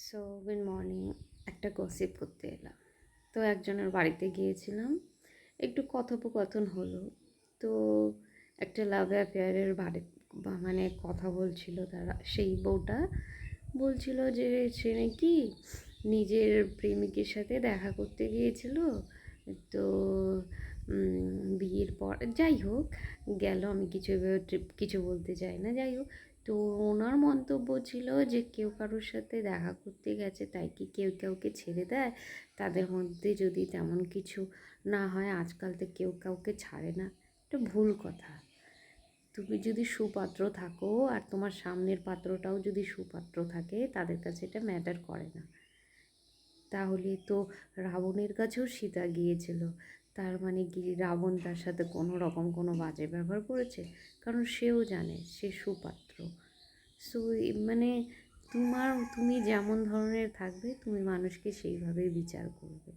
So good morning. একটা gossip করতে এলাম। তো একজনের বাড়িতে গিয়েছিলাম, একটু কথোপকথন হলো। তো একটা লাভ অ্যাফেয়ারের বাড়ি মানে কথা বলছিল তারা, সেই বউটা বলছিল যে সে নাকি নিজের প্রেমিকের সাথে দেখা করতে গিয়েছিল। তো বিয়ের পর যাই হোক গেল, আমি কিছু বলতে চাই না, যাই হোক। তো ওনার মন্তব্য ছিল যে কেউ কারোর সাথে দেখা করতে গেছে তাই কি কেউ কাউকে ছেড়ে দেয়? তাদের মধ্যে যদি তেমন কিছু না হয়, আজকাল তো কেউ কাউকে ছাড়ে না। এটা ভুল কথা। তুমি যদি সুপাত্র থাকো আর তোমার সামনের পাত্রটাও যদি সুপাত্র থাকে, তাদের কাছে এটা ম্যাটার করে না। তাহলে তো রাবণের কাছেও সীতা গিয়েছিল, তার মানে কি রাবণ তার সাথে কোনো রকম কোনো বাজে ব্যবহার করেছে? কারণ সেও জানে সে সুপাত্র। সো মানে তুমি যেমন ধরনের থাকবে, তুমি মানুষকে সেইভাবেই বিচার করবে।